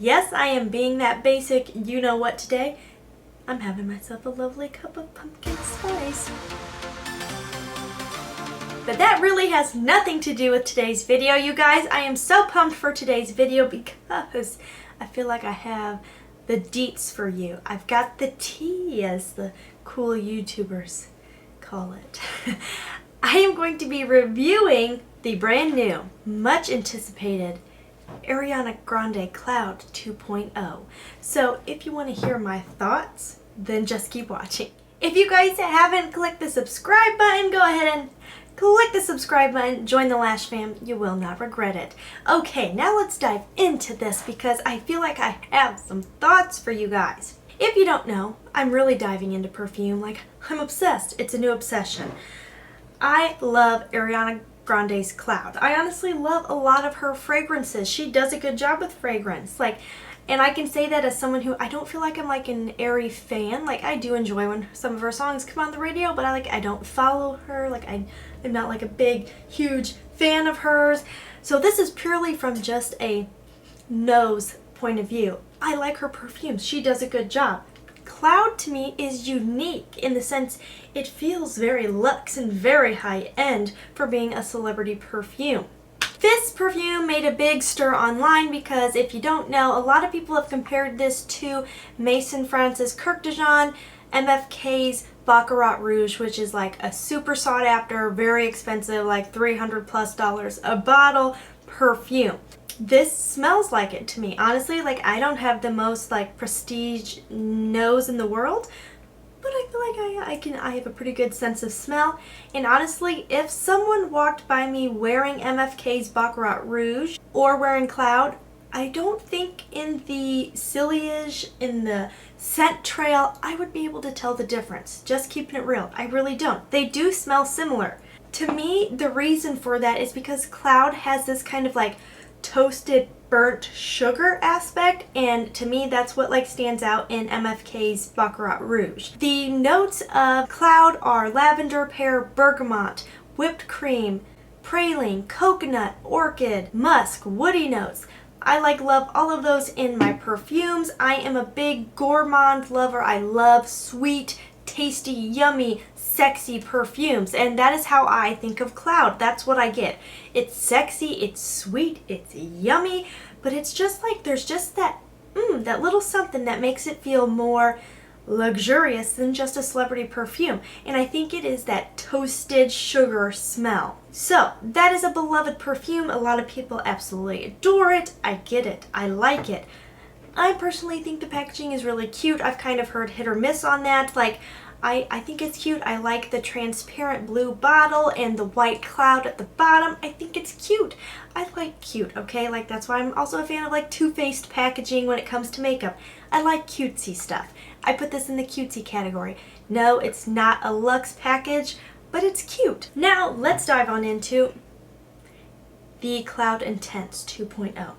Yes, I am being that basic you-know-what today. I'm having myself a lovely cup of pumpkin spice. But that really has nothing to do with today's video, you guys. I am so pumped for today's video because I feel like I have the deets for you. I've got the tea, as the cool YouTubers call it. I am going to be reviewing the brand new, much anticipated Ariana Grande Cloud 2.0. So if you want to hear my thoughts, then just keep watching. If you guys haven't clicked the subscribe button, go ahead and click the subscribe button, join the Lash fam, you will not regret it. Okay, now let's dive into this because I feel like I have some thoughts for you guys. If you don't know, I'm really diving into perfume, like I'm obsessed. It's a new obsession. I love Ariana Grande's Cloud. I honestly love a lot of her fragrances. She does a good job with fragrance. And I can say that as someone who, I don't feel like I'm like an airy fan. Like, I do enjoy when some of her songs come on the radio, but I don't follow her. I'm not like a big, huge fan of hers. So this is purely from just a nose point of view. I like her perfumes. She does a good job. Cloud to me is unique in the sense it feels very luxe and very high end for being a celebrity perfume. This perfume made a big stir online because if you don't know, a lot of people have compared this to Maison Francis Kirk de Jean, MFK's Baccarat Rouge, which is like a super sought after, very expensive, like $300+ a bottle perfume. This smells like it to me. Honestly, I don't have the most prestige nose in the world, but I feel like I have a pretty good sense of smell. And honestly, if someone walked by me wearing MFK's Baccarat Rouge or wearing Cloud, I don't think in the sillage, in the scent trail, I would be able to tell the difference. Just keeping it real. I really don't. They do smell similar. To me, the reason for that is because Cloud has this kind of toasted burnt sugar aspect, and to me that's what stands out in MFK's Baccarat Rouge. The notes of Cloud are lavender, pear, bergamot, whipped cream, praline, coconut, orchid, musk, woody notes. I love all of those in my perfumes. I am a big gourmand lover. I love sweet, tasty, yummy, sexy perfumes, and that is how I think of Cloud. That's what I get. It's sexy, it's sweet, it's yummy, but it's just there's just that little something that makes it feel more luxurious than just a celebrity perfume, and I think it is that toasted sugar smell. So that is a beloved perfume. A lot of people absolutely adore it. I get it. I like it. I personally think the packaging is really cute. I've kind of heard hit or miss on that. I think it's cute. I like the transparent blue bottle and the white cloud at the bottom. I think it's cute. I like cute, okay? That's why I'm also a fan of Too Faced packaging when it comes to makeup. I like cutesy stuff. I put this in the cutesy category. No, it's not a luxe package, but it's cute. Now, let's dive on into the Cloud Intense 2.0.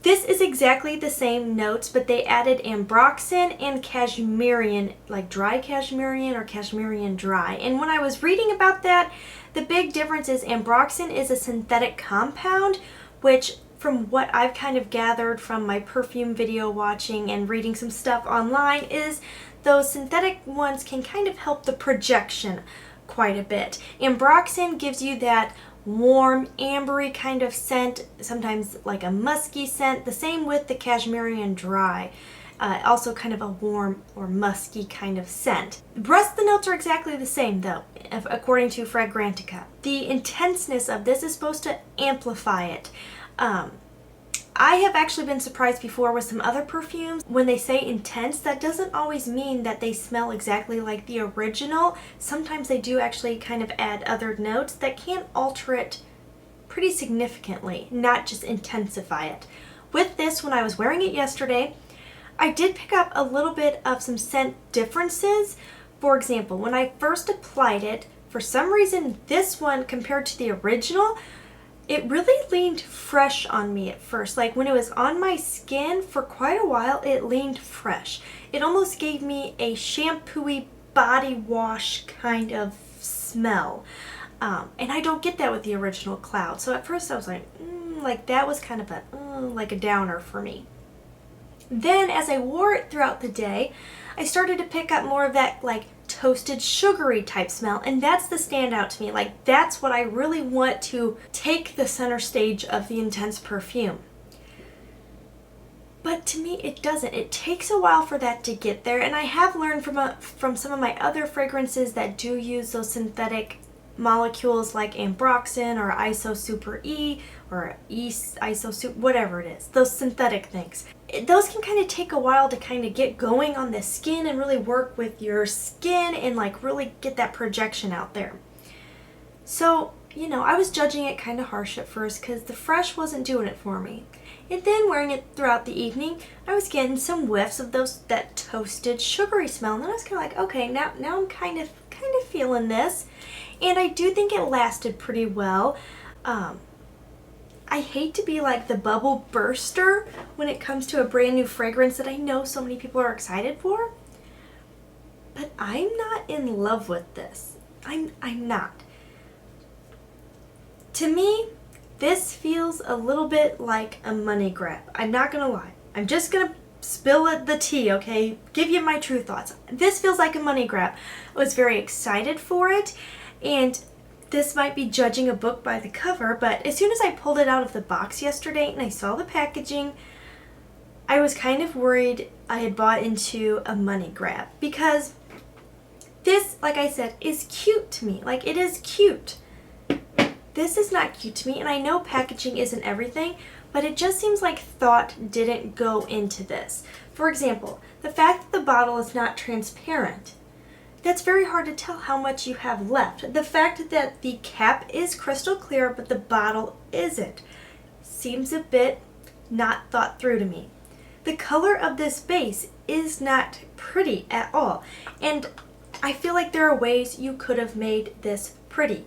This is exactly the same notes, but they added ambroxan and cashmerian, dry cashmerian or cashmerian dry. And when I was reading about that, the big difference is ambroxan is a synthetic compound, which from what I've kind of gathered from my perfume video watching and reading some stuff online is those synthetic ones can kind of help the projection quite a bit. Ambroxan gives you that warm, ambery kind of scent, sometimes a musky scent. The same with the cashmerian dry. Also kind of a warm or musky kind of scent. The rest of the notes are exactly the same though, according to Fragrantica. The intenseness of this is supposed to amplify it. I have actually been surprised before with some other perfumes. When they say intense, that doesn't always mean that they smell exactly like the original. Sometimes they do actually kind of add other notes that can alter it pretty significantly, not just intensify it. With this, when I was wearing it yesterday, I did pick up a little bit of some scent differences. For example, when I first applied it, for some reason this one compared to the original, it really leaned fresh on me at first. When it was on my skin for quite a while, it leaned fresh. It almost gave me a shampoo-y body wash kind of smell. And I don't get that with the original Cloud. So at first I was like that was kind of a like a downer for me. Then as I wore it throughout the day, I started to pick up more of that like toasted sugary type smell, and that's the standout to me. Like that's what I really want to take the center stage of the intense perfume. But to me it doesn't. It takes a while for that to get there, and I have learned from some of my other fragrances that do use those synthetic molecules like ambroxan or iso super E or iso super, whatever it is, those synthetic things. Those can kind of take a while to kind of get going on the skin and really work with your skin and like really get that projection out there. So, you know, I was judging it kind of harsh at first because the fresh wasn't doing it for me. And then wearing it throughout the evening, I was getting some whiffs of that toasted sugary smell. And then I was kind of like, okay, now I'm kind of feeling this. And I do think it lasted pretty well. I hate to be like the bubble burster when it comes to a brand new fragrance that I know so many people are excited for. But I'm not in love with this. I'm not. To me, this feels a little bit like a money grab. I'm not gonna lie. I'm just gonna spill the tea, okay? Give you my true thoughts. This feels like a money grab. I was very excited for it, and this might be judging a book by the cover, but as soon as I pulled it out of the box yesterday and I saw the packaging, I was kind of worried I had bought into a money grab, because this, like I said, is cute to me. Like, it is cute. This is not cute to me, and I know packaging isn't everything, but it just seems like thought didn't go into this. For example, the fact that the bottle is not transparent, that's very hard to tell how much you have left. The fact that the cap is crystal clear but the bottle isn't seems a bit not thought through to me. The color of this base is not pretty at all, and I feel like there are ways you could have made this pretty.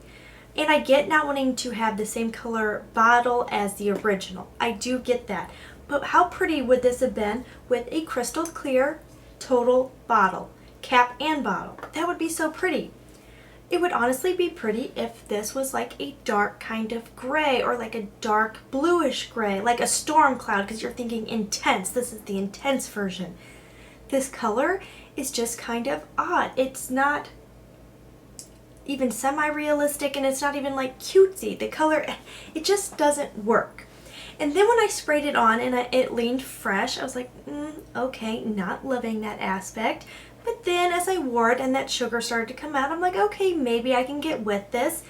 And I get not wanting to have the same color bottle as the original. I do get that. But how pretty would this have been with a crystal clear total bottle? Cap and bottle. That would be so pretty. It would honestly be pretty if this was like a dark kind of gray or like a dark bluish gray, like a storm cloud, because you're thinking intense. This is the intense version. This color is just kind of odd. It's not even semi-realistic, and it's not even like cutesy. The color, it just doesn't work. And then when I sprayed it on and it leaned fresh, I was like, okay, not loving that aspect. But then as I wore it and that sugar started to come out, I'm like, okay, maybe I can get with this.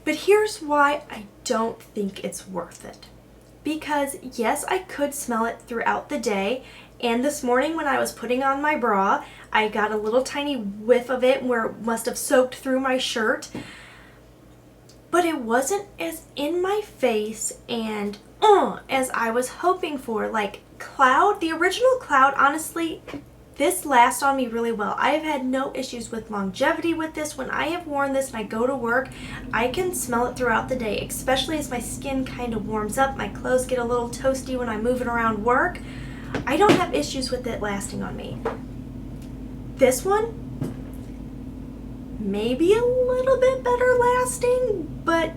But here's why I don't think it's worth it. Because yes, I could smell it throughout the day. And this morning when I was putting on my bra, I got a little tiny whiff of it where it must have soaked through my shirt. But it wasn't as in my face and as I was hoping for. Like Cloud, the original Cloud, honestly, this lasts on me really well. I have had no issues with longevity with this. When I have worn this and I go to work, I can smell it throughout the day, especially as my skin kind of warms up. My clothes get a little toasty when I'm moving around work. I don't have issues with it lasting on me. This one, maybe a little bit better lasting, but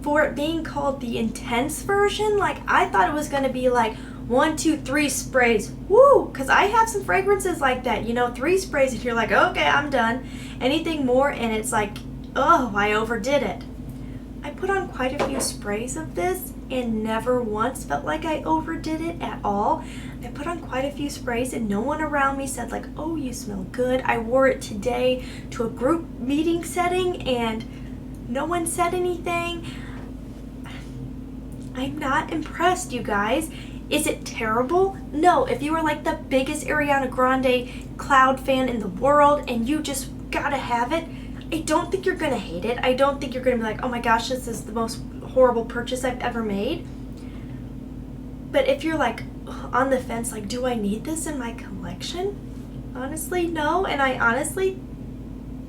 for it being called the intense version, like I thought it was going to be like 1, 2, 3 sprays. Woo! Because I have some fragrances like that, you know, 3 sprays and you're like, okay, I'm done. Anything more and it's like, oh, I overdid it. I put on quite a few sprays of this and never once felt like I overdid it at all. I put on quite a few sprays and no one around me said like, oh, you smell good. I wore it today to a group meeting setting and no one said anything. I'm not impressed, you guys. Is it terrible? No. If you were like the biggest Ariana Grande Cloud fan in the world and you just gotta have it, I don't think you're gonna hate it. I don't think you're gonna be like, oh my gosh, this is the most horrible purchase I've ever made. But if you're like on the fence, like, do I need this in my collection? Honestly, no. And I honestly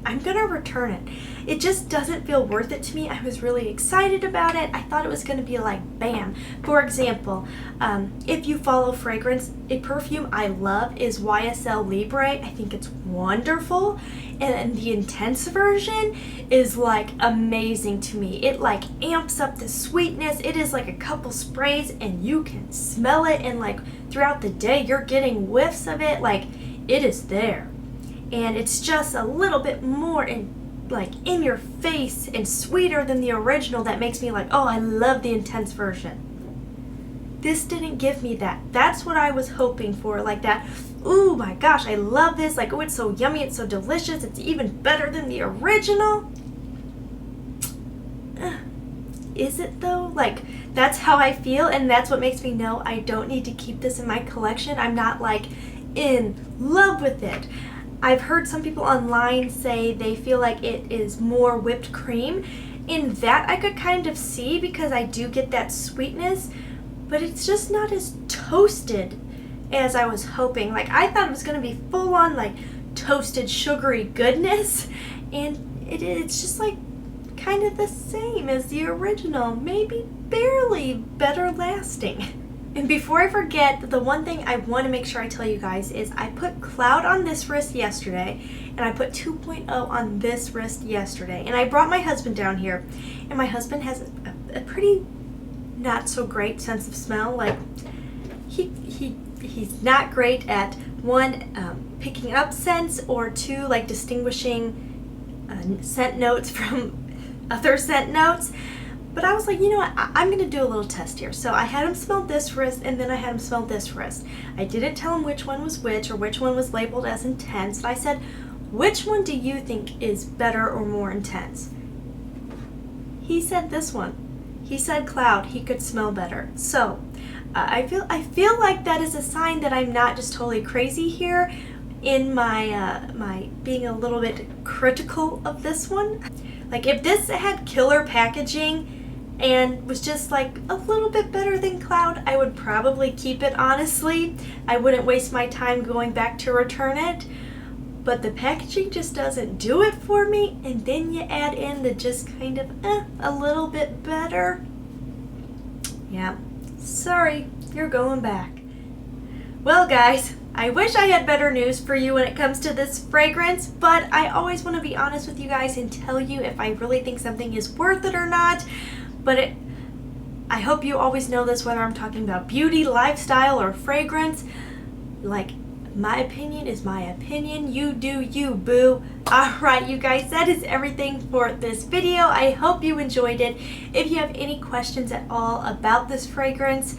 I'm gonna return it. It just doesn't feel worth it to me. I was really excited about it. I thought it was gonna be like bam. For example, if you follow fragrance, a perfume I love is YSL Libre. I think it's wonderful. And the intense version is like amazing to me. It like amps up the sweetness. It is like a couple sprays and you can smell it, and like throughout the day you're getting whiffs of it. Like it is there. And it's just a little bit more in your face and sweeter than the original. That makes me like, oh, I love the intense version. This didn't give me that. That's what I was hoping for, like that, ooh my gosh, I love this, like, oh, it's so yummy, it's so delicious, it's even better than the original. Is it though? Like, that's how I feel, and that's what makes me know I don't need to keep this in my collection. I'm not like in love with it. I've heard some people online say they feel like it is more whipped cream. In that I could kind of see, because I do get that sweetness, but it's just not as toasted as I was hoping. Like I thought it was going to be full on like toasted sugary goodness, and it's just like kind of the same as the original, maybe barely better lasting. And before I forget, the one thing I want to make sure I tell you guys is I put Cloud on this wrist yesterday, and I put 2.0 on this wrist yesterday. And I brought my husband down here, and my husband has a pretty not so great sense of smell. Like he's not great at one, picking up scents, or two, like distinguishing scent notes from other scent notes. But I was like, you know what, I'm going to do a little test here. So I had him smell this wrist, and then I had him smell this wrist. I didn't tell him which one was which, or which one was labeled as intense. But I said, which one do you think is better or more intense? He said this one. He said Cloud. He could smell better. So I feel like that is a sign that I'm not just totally crazy here in my being a little bit critical of this one. Like if this had killer packaging and was just like a little bit better than Cloud, I would probably keep it, honestly. I wouldn't waste my time going back to return it. But the packaging just doesn't do it for me, and then you add in the just kind of a little bit better. Yeah, sorry, you're going back. Well guys, I wish I had better news for you when it comes to this fragrance, but I always want to be honest with you guys and tell you if I really think something is worth it or not. But I hope you always know this, whether I'm talking about beauty, lifestyle, or fragrance. Like, my opinion is my opinion. You do you, boo. Alright, you guys, that is everything for this video. I hope you enjoyed it. If you have any questions at all about this fragrance,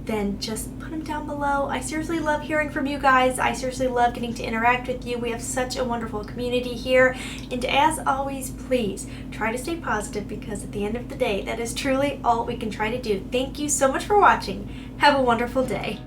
then just put them down below. I seriously love hearing from you guys. I seriously love getting to interact with you. We have such a wonderful community here. And as always, please try to stay positive, because at the end of the day, that is truly all we can try to do. Thank you so much for watching. Have a wonderful day.